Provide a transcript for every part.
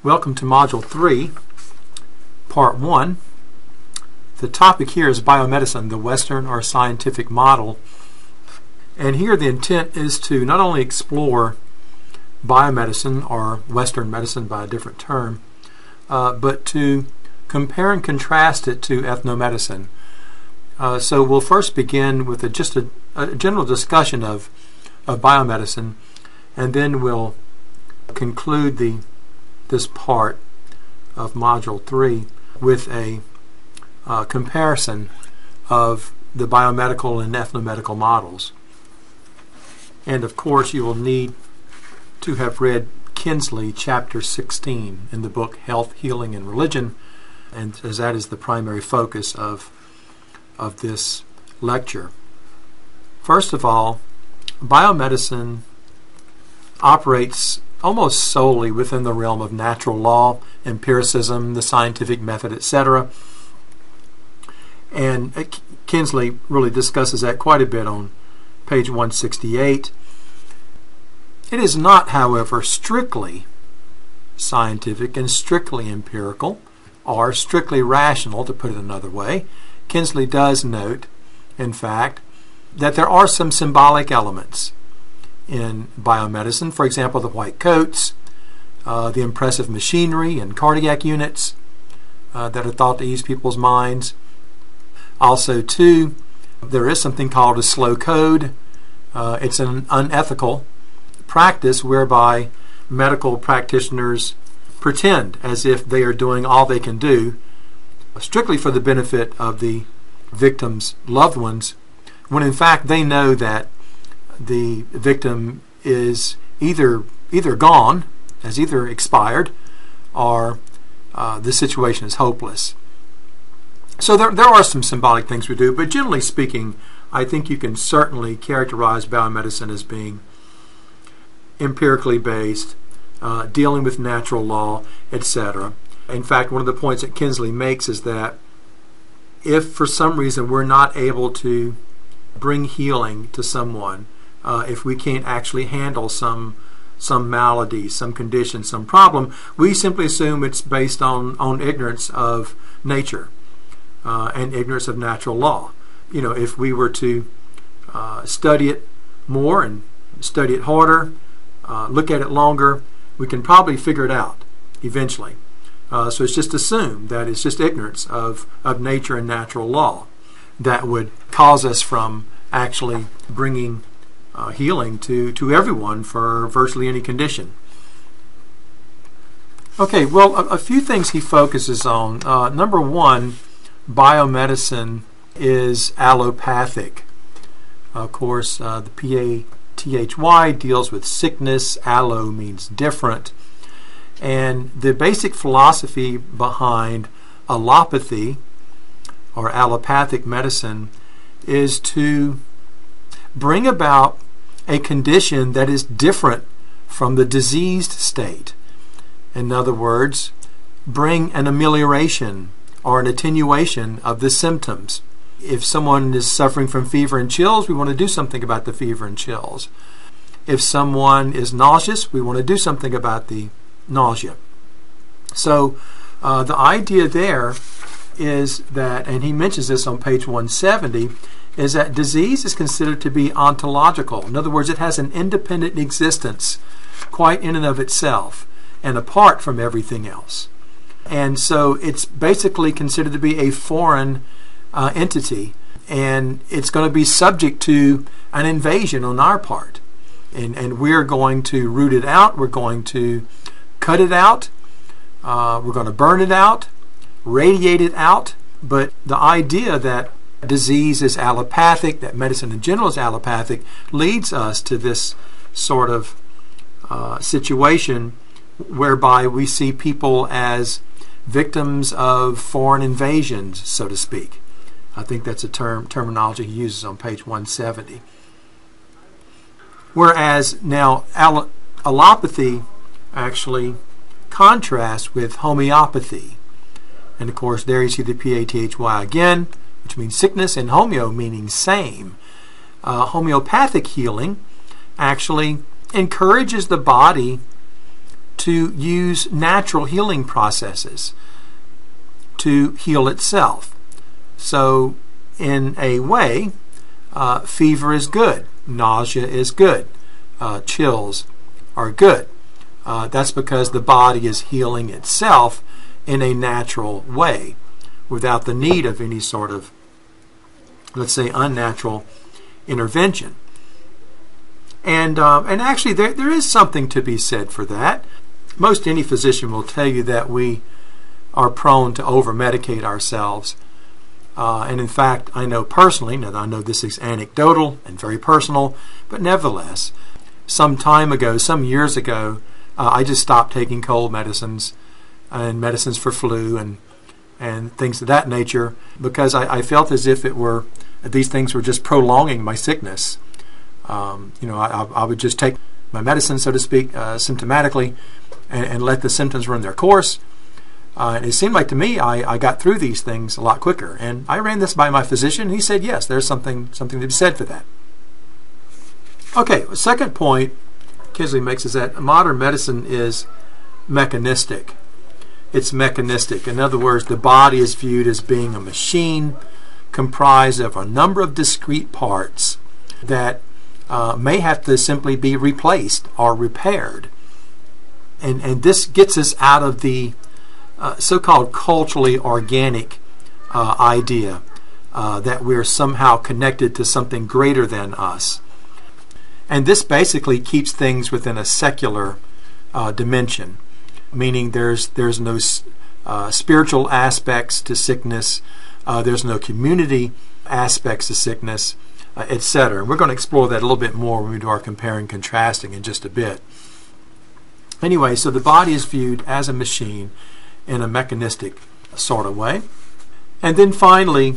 Welcome to Module 3, Part 1. The topic here is biomedicine, the Western or scientific model. And here the intent is to not only explore biomedicine, or Western medicine by a different term, but to compare and contrast it to ethnomedicine. So we'll first begin with just a general discussion of biomedicine, and then we'll conclude this part of Module 3 with a comparison of the biomedical and ethnomedical models. And of course you will need to have read Kinsley chapter 16 in the book Health, Healing, and Religion, and as that is the primary focus of this lecture. First of all, biomedicine operates almost solely within the realm of natural law, empiricism, the scientific method, etc. And Kinsley really discusses that quite a bit on page 168. It is not, however, strictly scientific and strictly empirical, or strictly rational, to put it another way. Kinsley does note, in fact, that there are some symbolic elements in biomedicine. For example, the white coats, the impressive machinery and cardiac units that are thought to ease people's minds. Also, too, there is something called a slow code. It's an unethical practice whereby medical practitioners pretend as if they are doing all they can do strictly for the benefit of the victim's loved ones, when in fact they know that the victim is either gone, has either expired, or the situation is hopeless. So there are some symbolic things we do, but generally speaking, I think you can certainly characterize biomedicine as being empirically based, dealing with natural law, etc. In fact, one of the points that Kinsley makes is that if for some reason we're not able to bring healing to someone, if we can't actually handle some malady, some condition, some problem, we simply assume it's based on ignorance of nature and ignorance of natural law. You know, if we were to study it more and study it harder, look at it longer, we can probably figure it out eventually. So it's just assumed that it's just ignorance of nature and natural law that would cause us from actually bringing healing to everyone for virtually any condition. Okay, well, a few things he focuses on. Number one, biomedicine is allopathic. Of course, the PATHY deals with sickness. Allo means different. And the basic philosophy behind allopathy, or allopathic medicine, is to bring about a condition that is different from the diseased state. In other words, bring an amelioration or an attenuation of the symptoms. If someone is suffering from fever and chills, we want to do something about the fever and chills. If someone is nauseous, we want to do something about the nausea. So the idea there is that, and he mentions this on page 170, is that disease is considered to be ontological. In other words, it has an independent existence, quite in and of itself, and apart from everything else. And so it's basically considered to be a foreign entity, and it's going to be subject to an invasion on our part. And we're going to root it out, we're going to cut it out, we're going to burn it out, radiate it out. But the idea that disease is allopathic, that medicine in general is allopathic, leads us to this sort of situation whereby we see people as victims of foreign invasions, so to speak. I think that's a terminology he uses on page 170. Whereas now allopathy actually contrasts with homeopathy. And of course there you see the PATHY again, which means sickness, and homeo meaning same. Homeopathic healing actually encourages the body to use natural healing processes to heal itself. So in a way, fever is good, nausea is good, chills are good. That's because the body is healing itself in a natural way without the need of any sort of, let's say, unnatural intervention. And actually there is something to be said for that. Most any physician will tell you that we are prone to over-medicate ourselves. And in fact, I know personally, now I know this is anecdotal and very personal, but nevertheless, some time ago, some years ago, I just stopped taking cold medicines and medicines for flu and things of that nature because I felt as if these things were just prolonging my sickness. I would just take my medicine, so to speak, symptomatically and let the symptoms run their course. And it seemed like to me I got through these things a lot quicker. And I ran this by my physician, and he said, yes, there's something to be said for that. Okay, the second point Kinsley makes is that modern medicine is mechanistic. It's mechanistic. In other words, the body is viewed as being a machine comprised of a number of discrete parts that may have to simply be replaced or repaired. And this gets us out of the so-called culturally organic idea that we're somehow connected to something greater than us. And this basically keeps things within a secular dimension, meaning there's no spiritual aspects to sickness, there's no community aspects to sickness, etc. And we're going to explore that a little bit more when we do our comparing and contrasting in just a bit. Anyway, so the body is viewed as a machine in a mechanistic sort of way. And then finally,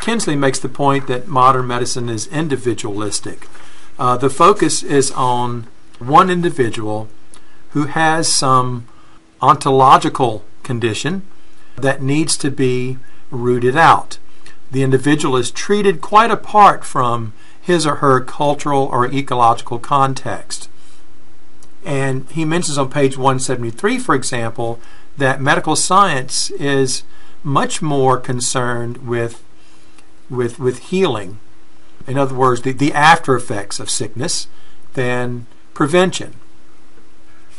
Kinsley makes the point that modern medicine is individualistic. The focus is on one individual who has some ontological condition that needs to be rooted out. The individual is treated quite apart from his or her cultural or ecological context. And he mentions on page 173, for example, that medical science is much more concerned with healing. In other words, the after effects of sickness than prevention.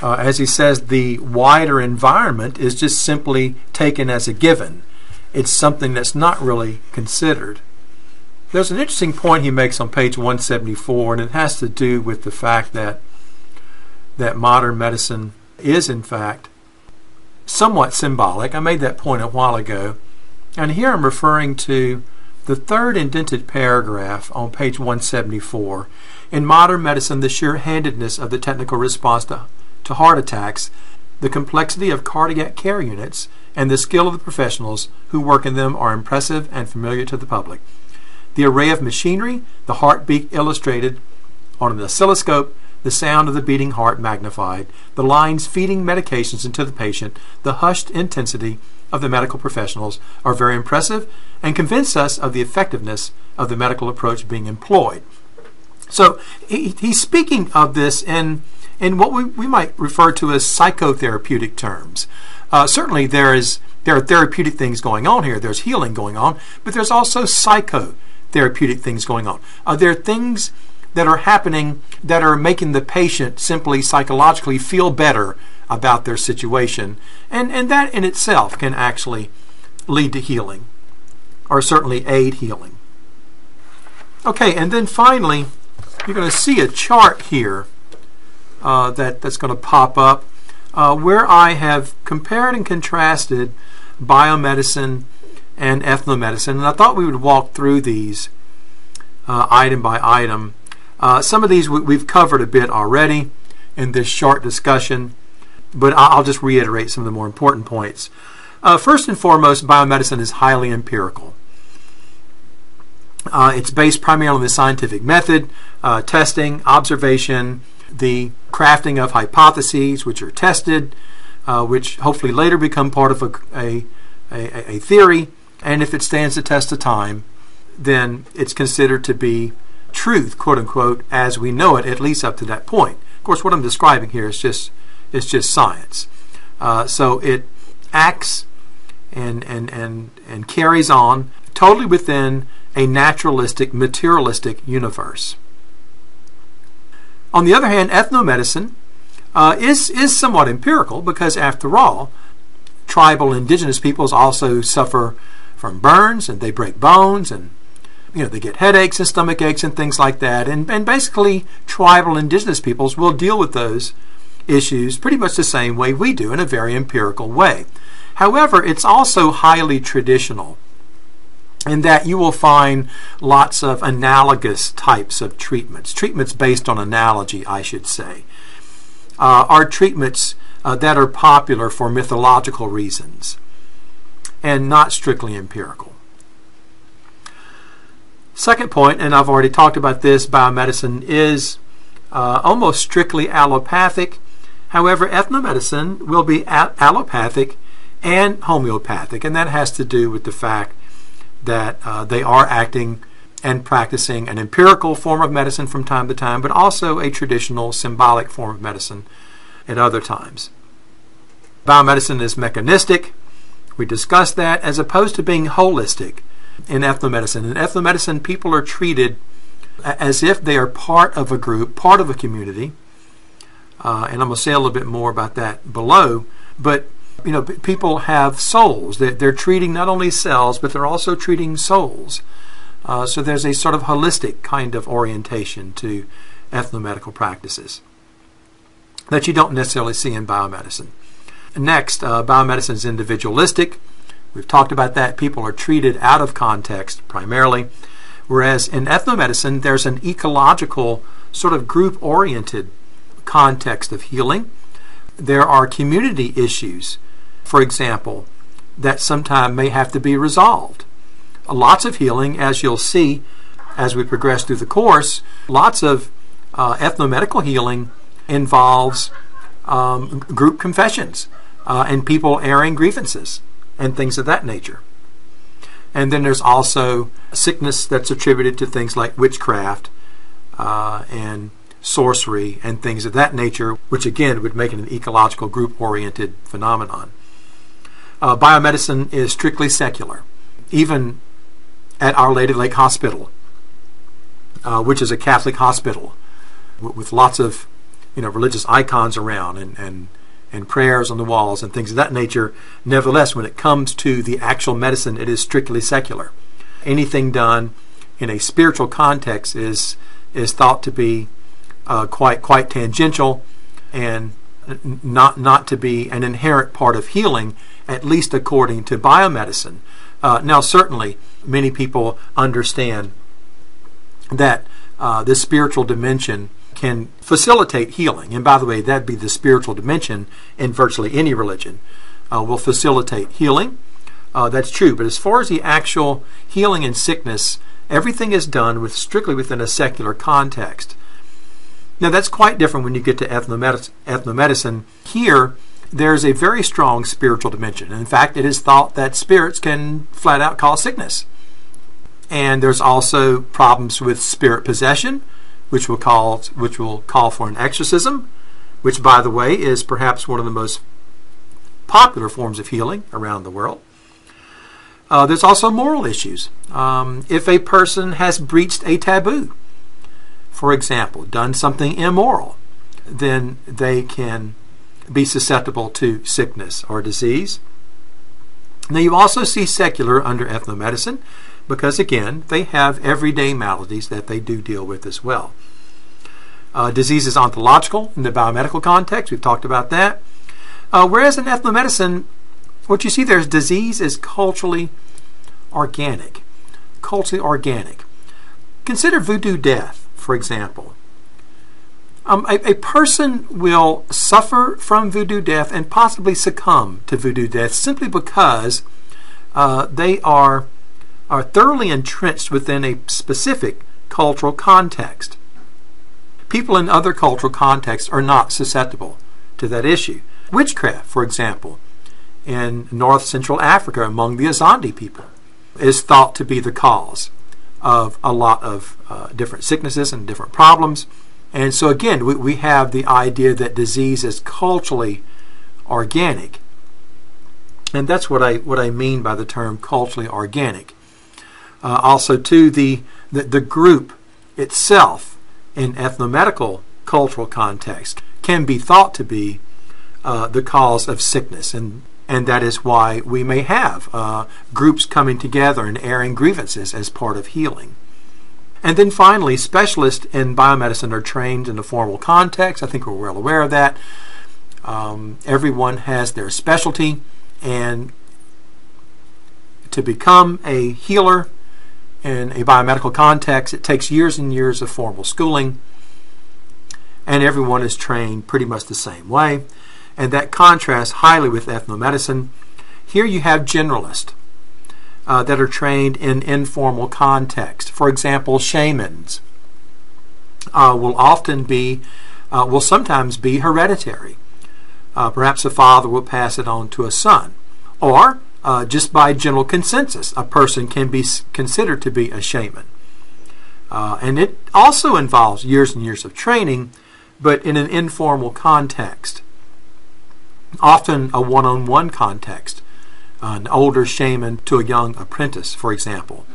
As he says, the wider environment is just simply taken as a given. It's something that's not really considered. There's an interesting point he makes on page 174, and it has to do with the fact that modern medicine is, in fact, somewhat symbolic. I made that point a while ago. And here I'm referring to the third indented paragraph on page 174. In modern medicine, the sure-handedness of the technical response to heart attacks, the complexity of cardiac care units, and the skill of the professionals who work in them are impressive and familiar to the public. The array of machinery, the heartbeat illustrated on an oscilloscope, the sound of the beating heart magnified, the lines feeding medications into the patient, the hushed intensity of the medical professionals are very impressive and convince us of the effectiveness of the medical approach being employed. So he's speaking of this in what we might refer to as psychotherapeutic terms. Certainly there are therapeutic things going on here. There's healing going on, but there's also psychotherapeutic things going on. There are things that are happening that are making the patient simply psychologically feel better about their situation. And that in itself can actually lead to healing, or certainly aid healing. Okay, and then finally, you're going to see a chart here that's going to pop up where I have compared and contrasted biomedicine and ethnomedicine. And I thought we would walk through these item by item. Some of these we've covered a bit already in this short discussion, but I'll just reiterate some of the more important points. First and foremost, biomedicine is highly empirical. It's based primarily on the scientific method, testing, observation, the crafting of hypotheses which are tested, which hopefully later become part of a theory, and if it stands the test of time, then it's considered to be truth, quote unquote, as we know it, at least up to that point. Of course, what I'm describing here is It's just science. So it acts and carries on totally within a naturalistic, materialistic universe. On the other hand, ethnomedicine is somewhat empirical, because after all, tribal indigenous peoples also suffer from burns, and they break bones, and they get headaches and stomach aches and things like that. And basically, tribal indigenous peoples will deal with those issues pretty much the same way we do, in a very empirical way. However, it's also highly traditional, in that you will find lots of analogous types of treatments based on analogy, I should say, are treatments that are popular for mythological reasons and not strictly empirical. Second point, and I've already talked about this, biomedicine is almost strictly allopathic. However, ethnomedicine will be allopathic and homeopathic, and that has to do with the fact that they are acting and practicing an empirical form of medicine from time to time, but also a traditional symbolic form of medicine at other times. Biomedicine is mechanistic. We discussed that, as opposed to being holistic in ethnomedicine. In ethnomedicine, people are treated as if they are part of a group, part of a community. And I'm going to say a little bit more about that below. But people have souls. They're treating not only cells, but they're also treating souls. So there's a sort of holistic kind of orientation to ethnomedical practices that you don't necessarily see in biomedicine. Next, biomedicine is individualistic. We've talked about that. People are treated out of context primarily, whereas in ethnomedicine there's an ecological, sort of group-oriented context of healing. There are community issues, for example, that sometimes may have to be resolved. Lots of healing, as you'll see as we progress through the course, lots of ethnomedical healing involves group confessions and people airing grievances and things of that nature. And then there's also sickness that's attributed to things like witchcraft and sorcery and things of that nature, which again would make it an ecological, group-oriented phenomenon. Biomedicine is strictly secular, even at Our Lady Lake Hospital, which is a Catholic hospital with lots of religious icons around and prayers on the walls and things of that nature. Nevertheless, when it comes to the actual medicine, it is strictly secular. Anything done in a spiritual context is thought to be quite tangential and not to be an inherent part of healing, at least according to biomedicine. Now, certainly, many people understand that this spiritual dimension can facilitate healing. And by the way, that'd be the spiritual dimension in virtually any religion, will facilitate healing. That's true. But as far as the actual healing in sickness, everything is done strictly within a secular context. Now, that's quite different when you get to ethnomedicine. Here, there's a very strong spiritual dimension. In fact, it is thought that spirits can flat out cause sickness. And there's also problems with spirit possession, which will call for an exorcism, which, by the way, is perhaps one of the most popular forms of healing around the world. There's also moral issues. If a person has breached a taboo, for example, done something immoral, then they can be susceptible to sickness or disease. Now, you also see secular under ethnomedicine, because again, they have everyday maladies that they do deal with as well. Disease is ontological in the biomedical context. We've talked about that. Whereas in ethnomedicine, what you see there is disease is culturally organic. Culturally organic. Consider voodoo death, for example. A person will suffer from voodoo death and possibly succumb to voodoo death simply because they are thoroughly entrenched within a specific cultural context. People in other cultural contexts are not susceptible to that issue. Witchcraft, for example, in North Central Africa among the Azandi people, is thought to be the cause of a lot of different sicknesses and different problems. And so again, we have the idea that disease is culturally organic. And that's what I mean by the term culturally organic. Also, too, the group itself in ethnomedical cultural context can be thought to be the cause of sickness, and that is why we may have groups coming together and airing grievances as part of healing. And then finally, specialists in biomedicine are trained in a formal context. I think we're well aware of that. Everyone has their specialty, and to become a healer in a biomedical context, it takes years and years of formal schooling, and everyone is trained pretty much the same way. And that contrasts highly with ethnomedicine. Here you have generalists that are trained in informal context. For example, shamans will sometimes be hereditary. Perhaps a father will pass it on to a son. Or, just by general consensus, a person can be considered to be a shaman. And it also involves years and years of training, but in an informal context. Often a one-on-one context. An older shaman to a young apprentice, for example.